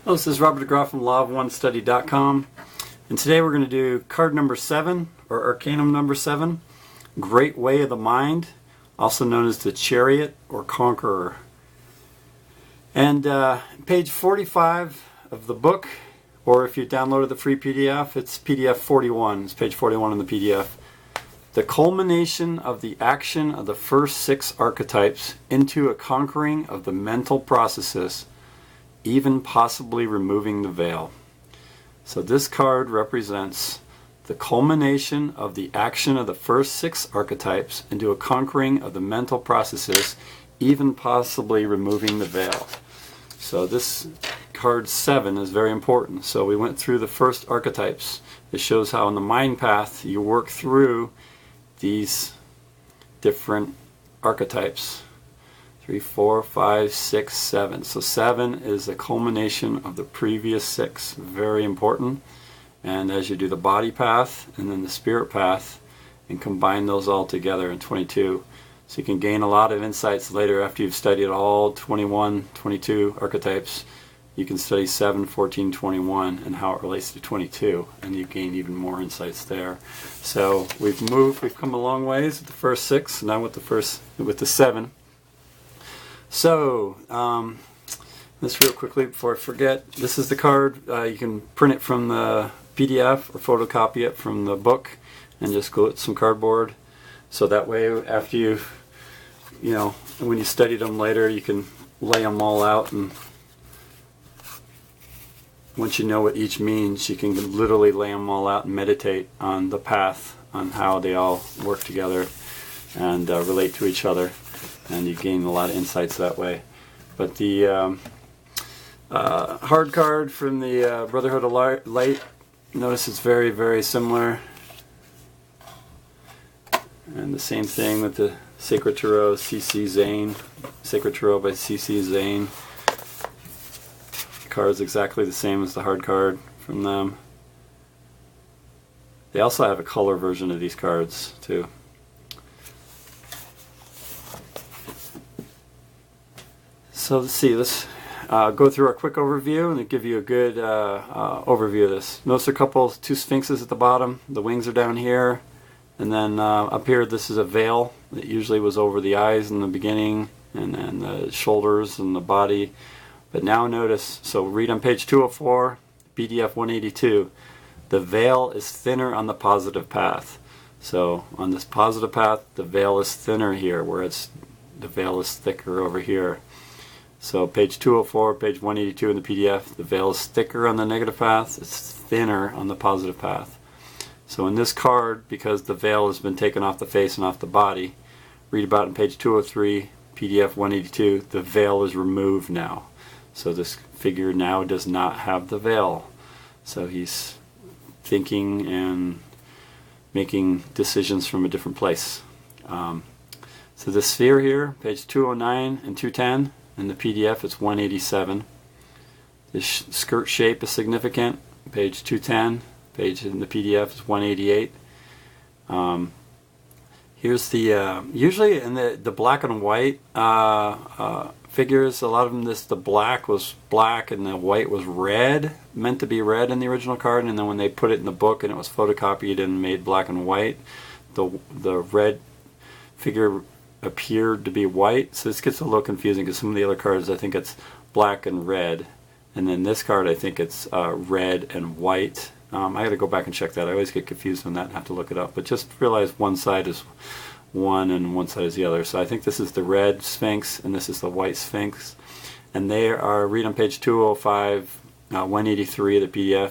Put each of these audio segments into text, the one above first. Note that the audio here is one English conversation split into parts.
Hello, this is Robert DeGraw from lawofonestudy.com, and today we're going to do card number 7, or Arcanum number 7, Great Way of the Mind, also known as the Chariot or Conqueror. And page 45 of the book, or if you downloaded the free PDF, it's PDF 41. It's page 41 in the PDF. The culmination of the action of the first 6 archetypes into a conquering of the mental processes, even possibly removing the veil. So this card represents the culmination of the action of the first 6 archetypes into a conquering of the mental processes, even possibly removing the veil. So this card 7 is very important. So we went through the first archetypes. It shows how in the mind path you work through these different archetypes. 3, 4, 5, 6, 7. So 7 is the culmination of the previous 6. Very important. And as you do the body path and then the spirit path and combine those all together in 22, so you can gain a lot of insights later after you've studied all 21, 22 archetypes. You can study 7, 14, 21 and how it relates to 22, and you gain even more insights there. So we've come a long ways with the first 6, now with the 7. So, this real quickly before I forget, this is the card. You can print it from the PDF or photocopy it from the book and just glue it to some cardboard. So that way after when you study them later, you can lay them all out, and once you know what each means, you can literally lay them all out and meditate on the path, on how they all work together and relate to each other. And you gain a lot of insights that way. But the hard card from the Brotherhood of Light, notice it's very, very similar. And the same thing with the Sacred Tarot, C.C. Zane. Sacred Tarot by C.C. Zane. The card is exactly the same as the hard card from them. They also have a color version of these cards, too. So let's go through our quick overview and give you a good overview of this. Notice 2 sphinxes at the bottom. The wings are down here, and then up here this is a veil that usually was over the eyes in the beginning, and then the shoulders and the body. But now notice, so read on page 204, PDF 182, the veil is thinner on the positive path. So on this positive path, the veil is thinner here, whereas the veil is thicker over here. So page 204, page 182 in the PDF, the veil is thicker on the negative path, it's thinner on the positive path. So in this card, because the veil has been taken off the face and off the body, read about in page 203, PDF 182, the veil is removed now. So this figure now does not have the veil. So he's thinking and making decisions from a different place. So the sphere here, page 209 and 210, in the PDF it's 187. The skirt shape is significant, page 210. Page in the PDF is 188. Here's the usually in the black and white figures, a lot of them the black was black and the white was red, meant to be red in the original card, and then when they put it in the book and it was photocopied and made black and white, the red figure appeared to be white. So this gets a little confusing because some of the other cards I think it's black and red, and then this card I think it's red and white. I got to go back and check that. I always get confused on that and have to look it up, but just realize one side is one and one side is the other. So I think this is the red sphinx and this is the white sphinx, and they are, read on page 205, 183 of the PDF,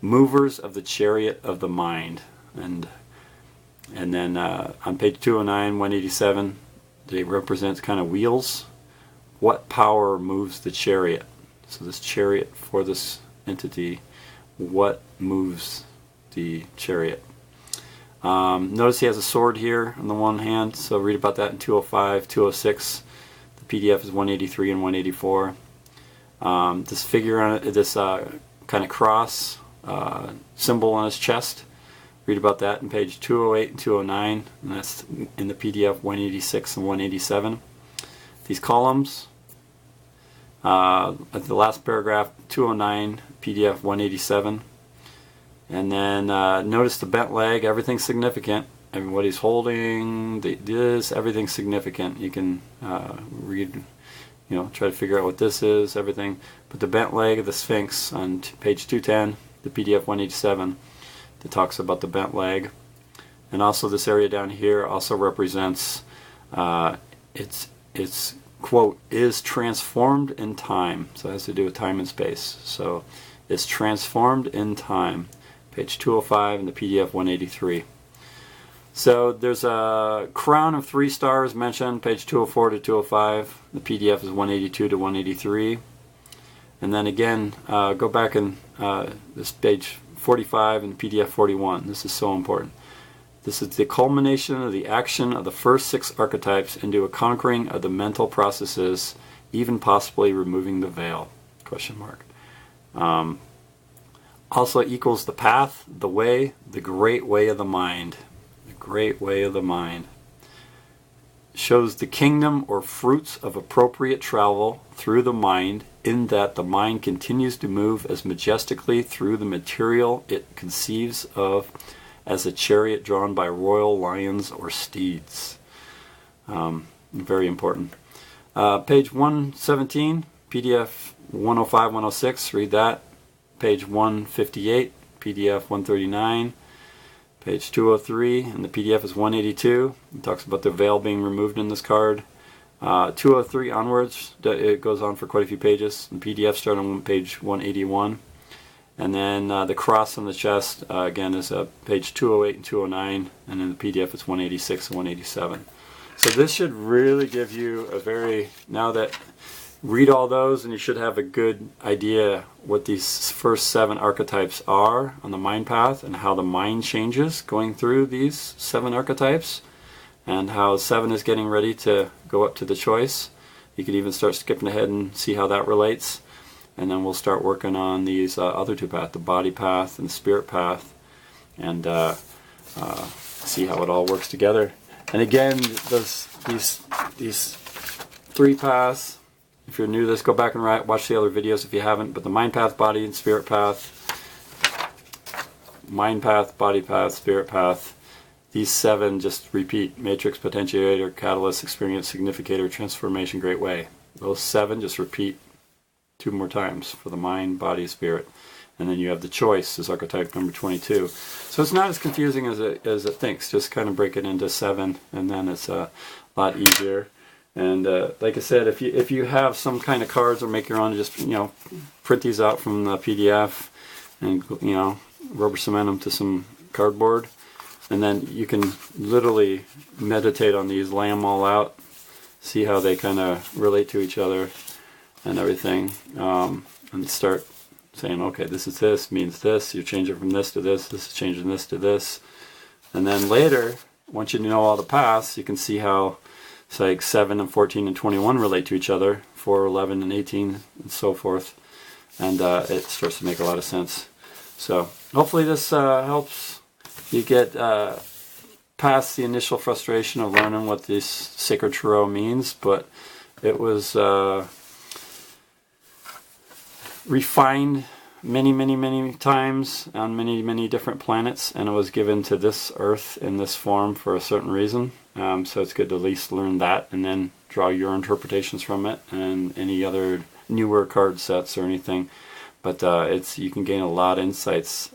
movers of the chariot of the mind. And then on page 209, 187, they represent kind of wheels. What power moves the chariot? So this chariot for this entity, what moves the chariot? Notice he has a sword here on the one hand, so read about that in 205, 206. The PDF is 183 and 184. This figure on it, this kind of cross symbol on his chest, read about that in page 208 and 209, and that's in the PDF 186 and 187. These columns, At the last paragraph, 209, PDF 187. And then notice the bent leg, everything's significant. And what he's holding, this, everything's significant. You can read, try to figure out what this is, everything. But the bent leg of the Sphinx on page 210, the PDF 187, that talks about the bent leg. And also this area down here also represents, it's quote, is transformed in time. So it has to do with time and space. So it's transformed in time. Page 205 in the PDF 183. So there's a crown of 3 stars mentioned, page 204 to 205. The PDF is 182 to 183. And then again, go back and this page 45 and PDF 41. This is so important. This is the culmination of the action of the first 6 archetypes into a conquering of the mental processes, even possibly removing the veil, question mark. Also equals the path, the way, the great way of the mind. The great way of the mind. Shows the kingdom or fruits of appropriate travel through the mind, in that the mind continues to move as majestically through the material it conceives of as a chariot drawn by royal lions or steeds. Very important. Page 117, PDF 105, 106, read that. Page 158, PDF 139. Page 203, and the PDF is 182. It talks about the veil being removed in this card. 203 onwards, it goes on for quite a few pages. The PDF starts on page 181. And then the cross on the chest, again, is page 208 and 209. And in the PDF, it's 186 and 187. So this should really give you a very, now that, read all those and you should have a good idea what these first 7 archetypes are on the mind path, and how the mind changes going through these 7 archetypes, and how 7 is getting ready to go up to the choice. You can even start skipping ahead and see how that relates. And then we'll start working on these other 2 paths, the body path and the spirit path, and see how it all works together. And again, these 3 paths, if you're new to this, go back and watch the other videos if you haven't. But the mind path, body, and spirit path, mind path, body path, spirit path, these 7 just repeat: matrix, potentiator, catalyst, experience, significator, transformation, great way. Those 7 just repeat 2 more times for the mind, body, spirit. And then you have the choice as archetype number 22. So it's not as confusing as it thinks. Just kind of break it into 7, and then it's a lot easier. And like I said, if you have some kind of cards or make your own, just print these out from the PDF and rubber cement them to some cardboard, and then you can literally meditate on these, lay them all out, see how they kind of relate to each other and everything, and start saying, okay, this means this, you're changing from this to this is changing this to this. And then later, once you know all the paths, you can see how it's like 7 and 14 and 21 relate to each other, 4, 11 and 18 and so forth, and it starts to make a lot of sense. So hopefully this helps you get past the initial frustration of learning what this sacred tarot means, but it was refined many times on many different planets, and it was given to this earth in this form for a certain reason. So it's good to at least learn that and then draw your interpretations from it, and any other newer card sets or anything. But you can gain a lot of insights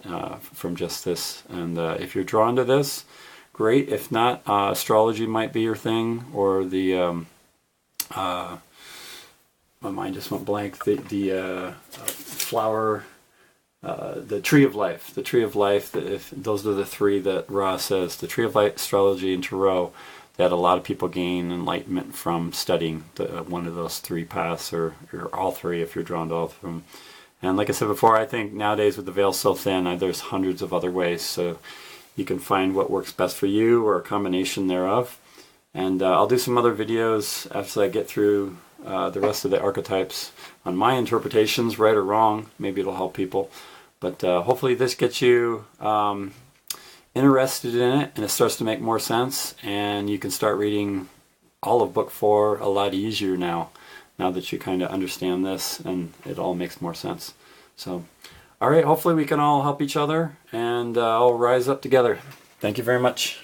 from just this. And if you're drawn to this, great. If not, astrology might be your thing, or the my mind just went blank. The flower, the tree of life. The tree of life. If those are the 3 that Ra says. The tree of life, astrology, and tarot. That a lot of people gain enlightenment from studying one of those 3 paths, or all 3 if you're drawn to all of them. And like I said before, I think nowadays with the veil so thin, there's hundreds of other ways. So you can find what works best for you, or a combination thereof. And I'll do some other videos after I get through the rest of the archetypes on my interpretations, right or wrong. Maybe it'll help people. But hopefully this gets you interested in it, and it starts to make more sense, and you can start reading all of book 4 a lot easier now. now that you kind of understand this, and it all makes more sense. So, all right, hopefully we can all help each other and all rise up together. Thank you very much.